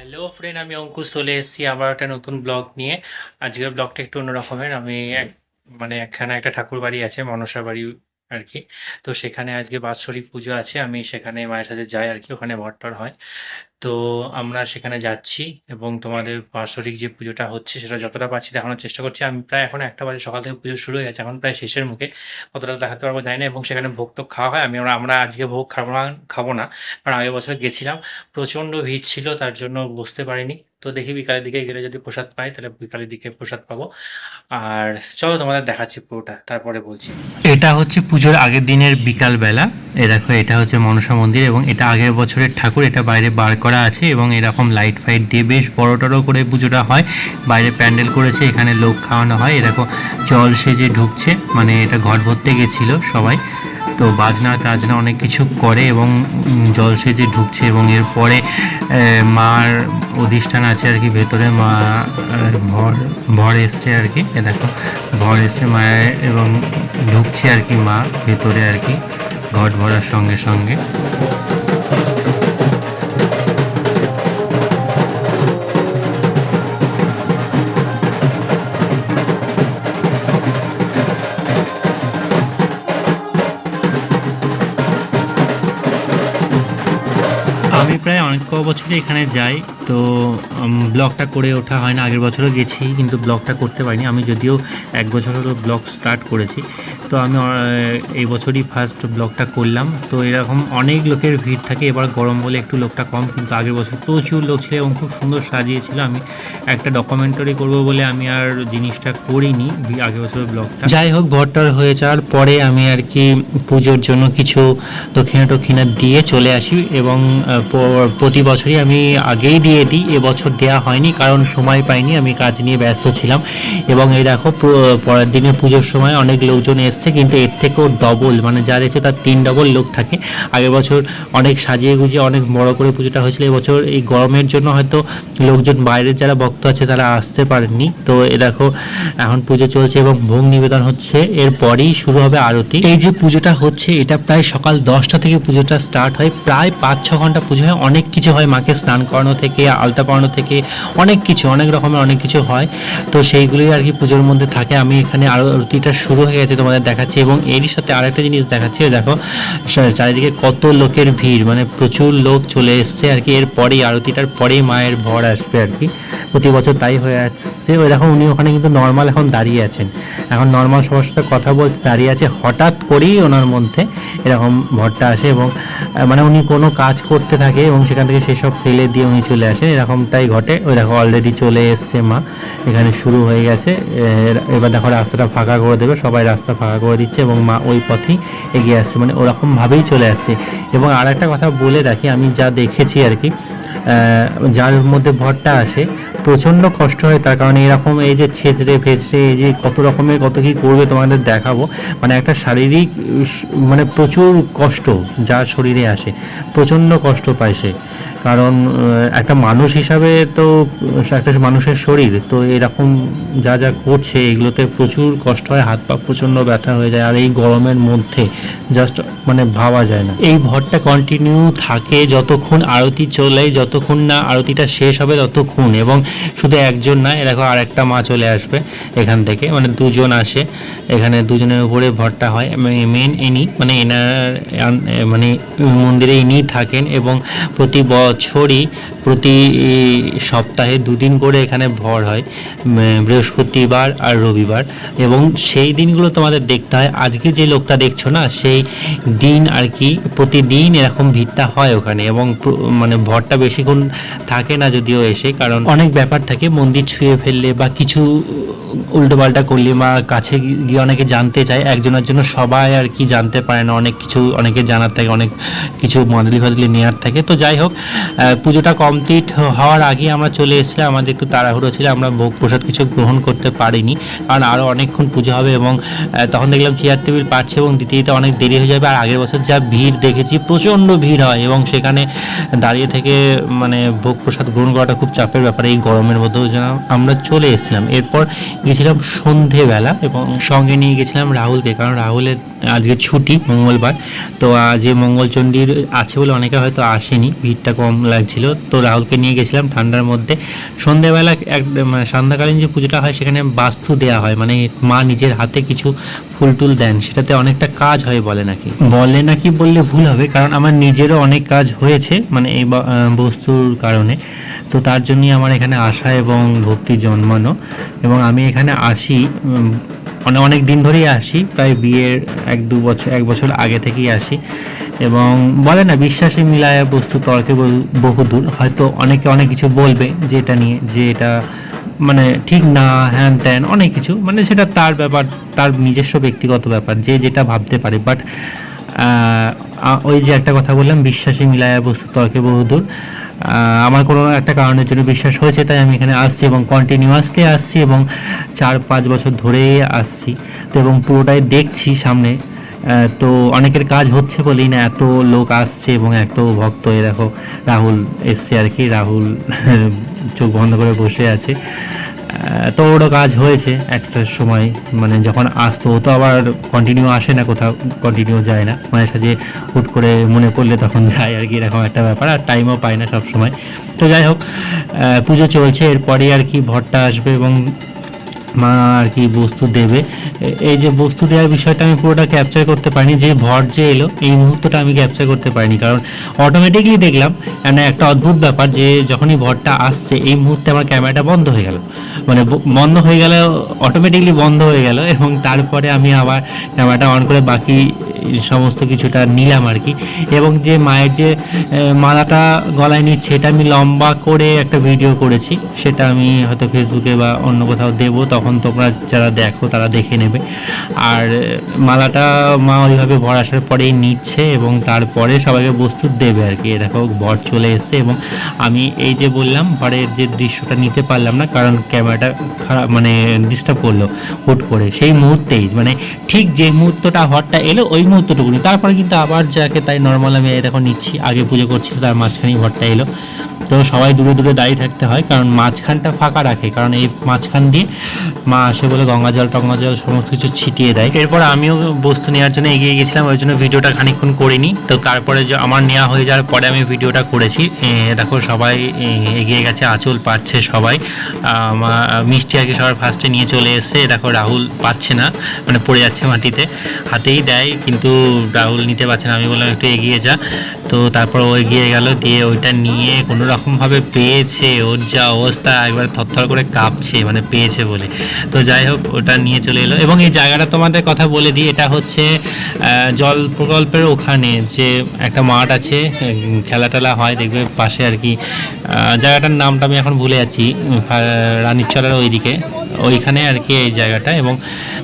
Hello friend, আমি অঙ্কুশ চলে এসেছি আবার একটা নতুন ব্লগ নিয়ে। আজকের ব্লগটা একটু অন্য রকমের। আমি এখানে একটা ঠাকুর বাড়ি আছে, মনসা বাড়ি আর কি। তো সেখানে আজকে বাৎসরিক পুজো আছে, আমি সেখানে মায়ের সাথে যাই আর কি, ওখানে ভট্টর হয়। তো আমরা সেখানে যাচ্ছি এবং তোমাদের বাৎসরিক যে পুজোটা হচ্ছে সেটা যতটা পারছি দেখানোর চেষ্টা করছি। আমি প্রায় এখন 1টা বাজে, সকাল থেকে পুজো শুরু হয়ে গেছে, এখন প্রায় শেষের মুখে। কতটা দেখাতে পারবো জানি না। এবং সেখানে ভোগ টোগ খাওয়া হয়। আমরা আজকে ভোগ খাবো না, কারণ আগের বছর গেছিলাম, প্রচণ্ড ভিড় ছিল, তার জন্য বুঝতে পারিনি। তো দেখি বিকালের দিকে গেলে যদি প্রসাদ পাই তাহলে বিকালের দিকে প্রসাদ পাবো। আর চলো তোমাদের দেখাচ্ছি পুরোটা, তারপরে বলছি। এটা হচ্ছে পুজোর আগের দিনের বিকাল বেলা। দেখো, এটা হচ্ছে মনসা মন্দির এবং এটা আগের বছরের ঠাকুর। এটা বাইরে বার করা আছে এবং এরকম লাইট ফাইট দিয়ে বেশ বড় টড়ো করে পুজোটা হয়। বাইরে প্যান্ডেল করেছে, এখানে লোক খাওয়ানো হয়। এরকম জল সেজে ঢুকছে, মানে এটা ঘট ভরতে গেছিল সবাই। তো বাজনা টাজনা অনেক কিছু করে এবং জল সেজে ঢুকছে। এবং এরপরে মার অধিষ্ঠান আছে আর কি ভেতরে। মা ভর এসছে আর কি, দেখো ভর এসছে মায়ের, এবং ঢুকছে আর কি মা ভেতরে আর কি, ঘট ভরার সঙ্গে সঙ্গে। আমি প্রায় অনেক বছরই এখানে যাই, তো ব্লগটা করে ওঠা হয় না। আগের বছরও গেছি কিন্তু ব্লগটা করতে পারিনি। আমি যদিও 1 বছর হলো ব্লগ স্টার্ট করেছি, তো আমি এই বছরই ফার্স্ট ব্লগটা করলাম। তো এরকম অনেক লোকের ভিড় থাকে। এবার গরম বলে একটু লোকটা কম, কিন্তু আগের বছর প্রচুর লোক ছিল এবং খুব সুন্দর সাজিয়েছিল। আমি একটা ডকুমেন্টারি করব বলে আমি আর জিনিসটা করিনি আগের বছরের ব্লগটা। যাই হোক, ভট্টার হয়ে যাওয়ার পরে আমি আর কি পুজোর জন্য কিছু দক্ষিণা টক্ষিণা দিয়ে চলে আসি। এবং প্রতি বছরই আমি আগেই দিয়ে দিই, এবছর দেওয়া হয়নি কারণ সময় পাইনি, আমি কাজ নিয়ে ব্যস্ত ছিলাম। এবং এই দেখো, পরের দিনে পুজোর সময় অনেক লোকজন এসছে, কিন্তু এর থেকেও ডবল, মানে যার এসে তার 3 ডবল লোক থাকে। আগের বছর অনেক সাজিয়ে গুজিয়ে অনেক বড় করে পুজোটা হয়েছিল। এবছর এই গরমের জন্য হয়তো লোকজন বাইরের যারা ভক্ত আছে তারা আসতে পারেননি। তো এ দেখো, এখন পুজো চলছে এবং ভোগ নিবেদন হচ্ছে, এরপরেই শুরু হবে আরতি। এই যে পুজোটা হচ্ছে এটা প্রায় সকাল 10টা থেকে পুজোটা স্টার্ট হয়, প্রায় 5-6 ঘন্টা পুজো হয়। অনেক কিছু হয়, মাকে স্নান করানো থেকে আলতা পরানো থেকে অনেক কিছু, অনেক রকমের অনেক কিছু হয়। তো সেইগুলোই আর কি পুজোর মধ্যে থাকে। আমি এখানে আরতিটা শুরু হয়ে গেছে তোমাদের দেখাচ্ছি, এবং এরই সাথে আরেকটা জিনিস দেখাচ্ছি। দেখো চারিদিকে কত লোকের ভিড়, মানে প্রচুর লোক চলে এসছে আর কি। এরপরেই আরতিটার পরেই মায়ের ভর আসবে আর কি, প্রতি বছর তাই হয়ে আসছে। ওই দেখো, উনি ওখানে কিন্তু নর্মাল এখন দাঁড়িয়ে আছেন, এখন নর্মাল সবার সাথে কথা বলতে দাঁড়িয়ে আছে। হঠাৎ করেই ওনার মধ্যে এরকম ভরটা আসে এবং মানে উনি কোনো কাজ করতে থাকে এবং সেখান থেকে সেসব ফেলে দিয়ে উনি চলে আসেন, এরকমটাই ঘটে। ওই দেখো অলরেডি চলে এসছে মা, এখানে শুরু হয়ে গেছে। এবার দেখো রাস্তাটা ফাঁকা করে দেবে, সবাই রাস্তা ফাঁকা করে দিচ্ছে এবং মা ওই পথেই এগিয়ে আসছে, মানে ওরকমভাবেই চলে আসছে। এবং আর একটা কথা বলে রাখি, আমি যা দেখেছি আর কি, যার মধ্যে ভরটা আসে প্রচণ্ড কষ্ট হয়, তার কারণে এরকম এই যে ছেঁচড়ে ফেঁচড়ে এই যে কত রকমের কত কী করবে তোমাদের দেখাবো। মানে একটা শারীরিক মানে প্রচুর কষ্ট যার শরীরে আসে, প্রচণ্ড কষ্ট পায় সে। কারণ একটা মানুষ হিসাবে তো একটা মানুষের শরীর তো এরকম যা যা করছে এগুলোতে প্রচুর কষ্ট হয়, হাত পা প্রচণ্ড ব্যথা হয়ে যায়। আর এই গরমের মধ্যে জাস্ট মানে ভাবা যায় না। এই ভরটা কন্টিনিউ থাকে যতক্ষণ আরতি চলে, যতক্ষণ না আরতিটা শেষ হবে ততক্ষণ। এবং শুধু একজন না, এরকম আর একটা মা চলে আসবে এখান থেকে, মানে দুজন আসে এখানে, দুজনের উপরে ভরটা হয়। মেন ইনি, মানে এনার মানে মন্দিরে ইনি থাকেন এবং প্রতি বছরই প্রতি সপ্তাহে 2 দিন করে এখানে ভর হয়, বৃহস্পতিবার আর রবিবার। এবং সেই দিনগুলো তোমাদের দেখতে হয়। আজকে যে লোকটা দেখছো না, সেই দিন আর কি প্রতিদিন এরকম ভিড়টা হয় ওখানে। এবং মানে ভরটা বেশিক্ষণ থাকে না যদিও এসে, কারণ অনেক ব্যাপার থাকে, মন্দির ছুঁয়ে ফেললে বা কিছু উল্টোপাল্টা করলে বা কাছে গিয়ে অনেকে জানতে চায়, একজনের জন্য সবাই আর কি জানতে পারে না, অনেক কিছু অনেকে জানার থাকে, অনেক কিছু মাদুলি ফাদুলি নেওয়ার থাকে। তো যাই হোক, পুজোটা কমপ্লিট হওয়ার আগে আমরা চলে এসেছিলাম, আমাদের একটু তাড়াহুড়ো ছিল, আমরা ভোগ প্রসাদ কিছু গ্রহণ করতে পারিনি, কারণ আরও অনেকক্ষণ পুজো হবে। এবং তখন দেখলাম চেয়ার টেবিল পাচ্ছে এবং দিতে দিতে অনেক দেরি হয়ে যাবে। আর আগের বছর যা ভিড় দেখেছি, প্রচণ্ড ভিড় হয় এবং সেখানে দাঁড়িয়ে থেকে মানে ভোগ প্রসাদ গ্রহণ করাটা খুব চাপের ব্যাপার এই গরমের মধ্যেও। যেন আমরা চলে এসেছিলাম, এরপর গেছিলাম সন্ধেবেলা এবং সঙ্গে নিয়ে গেছিলাম রাহুলকে, কারণ রাহুলের আজকে ছুটি মঙ্গলবার, তো আজ মঙ্গলচণ্ডীর আছে বলে অনেকে হয়তো আসেনি, ভিড়টা কম লাগছিল। তো রাহুলকে নিয়ে গেছিলাম ঠান্ডার মধ্যে। সন্ধ্যেবেলা মানে সন্ধ্যাকালীন যে পুজোটা হয় সেখানে বাস্তু দেওয়া হয়, মানে মা নিজের হাতে কিছু ফুল টুল দেন, সেটাতে অনেকটা কাজ হয় বলে নাকি বললে ভুল হবে, কারণ আমার নিজেরও অনেক কাজ হয়েছে মানে এই বস্তুর কারণে। তো তার জন্যই আমার এখানে আসা এবং ভক্তি জন্মানো। এবং আমি এখানে আসি অনেক দিন ধরেই আসি, প্রায় বিয়ের 1-2 বছর আগে থেকেই আসি। এবং বলে না, বিশ্বাসে মিলায় বস্তু তর্কে বহুদূর। হয়তো অনেকে অনেক কিছু বলবে যে এটা নিয়ে, যে এটা মানে ঠিক না, হ্যান ত্যান অনেক কিছু, মানে সেটা তার ব্যাপার, তার নিজস্ব ব্যক্তিগত ব্যাপার, যে যেটা ভাবতে পারে। বাট ওই যে একটা কথা বললাম, বিশ্বাসে মিলায় বস্তু তর্কে বহুদূর। আমার কোনো একটা কারণের জন্য বিশ্বাস হয়েছে, তাই আমি এখানে আসছি এবং কন্টিনিউয়াসলি আসছি এবং 4-5 বছর ধরেই আসছি। তো এবং পুরোটাই দেখছি সামনে। তো অনেকের কাজ হচ্ছে বলেই না এত লোক আসছে এবং এত ভক্ত। এ দেখো রাহুল এসছে আর কি, রাহুল চোখ বন্ধ করে বসে আছে। তো ওরও কাজ হয়েছে একটা সময়, মানে যখন আসতো। ও তো আবার কন্টিনিউ আসে না, কোথাও কন্টিনিউ যায় না, মাঝে সাঝে হুট করে মনে পড়লে তখন যায় আর কি, এরকম একটা ব্যাপার। আর টাইমও পায় না সব সময়। তো যাই হোক, পুজো চলছে, এরপরে আর কি ভট্টা আসবে এবং মা আর কি বস্তু দেবে। এই যে বস্তু দেওয়ার বিষয়টা আমি পুরোটা ক্যাপচার করতে পারিনি, যে ভট যে এলো এই মুহূর্তটা আমি ক্যাপচার করতে পারিনি, কারণ অটোমেটিকলি দেখলাম একটা অদ্ভুত ব্যাপার, যে যখনই ভটটা আসছে এই মুহূর্তে আমার ক্যামেরাটা বন্ধ হয়ে গেল, মানে বন্ধ হয়ে গেল, অটোমেটিকলি বন্ধ হয়ে গেল। এবং তারপরে আমি আবার ক্যামেরাটা অন করে বাকি সমস্ত কিছুটা নিলাম আর কি। এবং যে মায়ের যে মালাটা গলায় নিচ্ছে, এটা আমি লম্বা করে একটা ভিডিও করেছি, সেটা আমি হয়তো ফেসবুকে বা অন্য কোথাও দেবো, তখন তোমরা যারা দেখো তারা দেখে নেবে। আর মালাটা মা ওইভাবে ভর আসার পরেই নিচ্ছে এবং তারপরে সবাইকে বস্তু দেবে আর কি। দেখো ভর চলে এসছে এবং আমি এই যে বললাম ভরের যে দৃশ্যটা নিতে পারলাম না, কারণ ক্যামেরাটা খারাপ, মানে ডিস্টার্ব করলো হুট করে সেই মুহূর্তেই, মানে ঠিক যে মুহূর্তটা ভরটা এলো ওই মুহূর্তটুকুনি। তারপরে কিন্তু আবার যাকে তাই নর্মাল আমি দেখো নিচ্ছি, আগে পুজো করছি, তার মাঝখানেই ভরটা এলো। তো সবাই দূরে দূরে দাঁড়িয়ে থাকতে হয়, কারণ মাঝখানটা ফাঁকা রাখে, কারণ এই মাঝখান দিয়ে মা আসে বলে গঙ্গা জল টঙ্গা জল সমস্ত কিছু ছিটিয়ে দেয়। এরপর আমিও বস্তু নেওয়ার জন্য এগিয়ে গেছিলাম, ওই জন্য ভিডিওটা খানিকক্ষণ করিনি। তো তারপরে আমার নেওয়া হয়ে যাওয়ার পরে আমি ভিডিওটা করেছি। দেখো সবাই এগিয়ে গেছে, আঁচল পাচ্ছে সবাই, মিষ্টি আর কি সবার ফার্স্টে নিয়ে চলে এসছে। দেখো রাহুল পাচ্ছে না, মানে পড়ে যাচ্ছে মাটিতে, হাতেই দেয় কিন্তু রাহুল নিতে পারছে না। আমি বললাম একটু এগিয়ে যা, তো তারপর ও এগিয়ে গেল, দিয়ে ওইটা নিয়ে কোনো রকমভাবে পেয়েছে। ওর যা অবস্থা, একবার থরথর করে কাঁপছে, মানে পেয়েছে বলে। তো যাই হোক, ওটা নিয়ে চলে এলো। এবং এই জায়গাটা তোমাদের কথা বলে দিই, এটা হচ্ছে জল প্রকল্পের ওখানে যে একটা মাঠ আছে, খেলা টেলা হয় দেখবে পাশে আর কি। জায়গাটার নামটা আমি এখন ভুলে যাচ্ছি, রানীরচরের ওইদিকে, ওইখানে আর কি এই জায়গাটা। এবং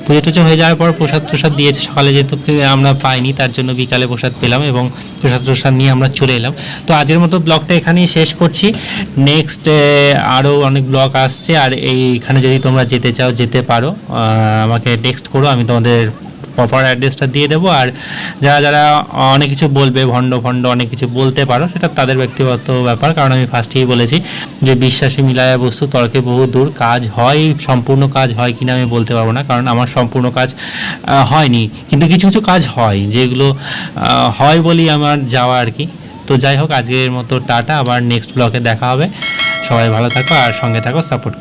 পুজো টুজো হয়ে যাওয়ার পর প্রসাদ দিয়েছে সকালে, যেহেতু আমরা পাইনি তার জন্য বিকালে প্রসাদ পেলাম এবং প্রসাদ নিয়ে আমরা চলে এলাম। তো আজকের মতো ব্লগটা এখানেই শেষ করছি। নেক্সট আরও অনেক ব্লগ আসছে, আর এইখানে যদি তোমরা যেতে চাও যেতে পারো, আমাকে টেক্সট করো, আমি তোমাদের প্রপার অ্যাড্রেসটা দিয়ে দেবো। আর যারা অনেক কিছু বলবে, ভণ্ড অনেক কিছু বলতে পারো, সেটা তাদের ব্যক্তিগত ব্যাপার, কারণ আমি ফার্স্টেই বলেছি যে বিশ্বাসী মিলায়া বস্তু তর্কে বহু দূর। কাজ হয়, সম্পূর্ণ কাজ হয় কিনা আমি বলতে পারবো না, কারণ আমার সম্পূর্ণ কাজ হয়নি, কিন্তু কিছু কিছু কাজ হয়, যেগুলো হয় বলেই আমার যাওয়া আর কি। তো যাই হোক, আজকের মতো টাটা, আবার নেক্সট ব্লগে দেখা হবে। সবাই ভালো থাকো আর সঙ্গে থাকো, সাপোর্ট করো।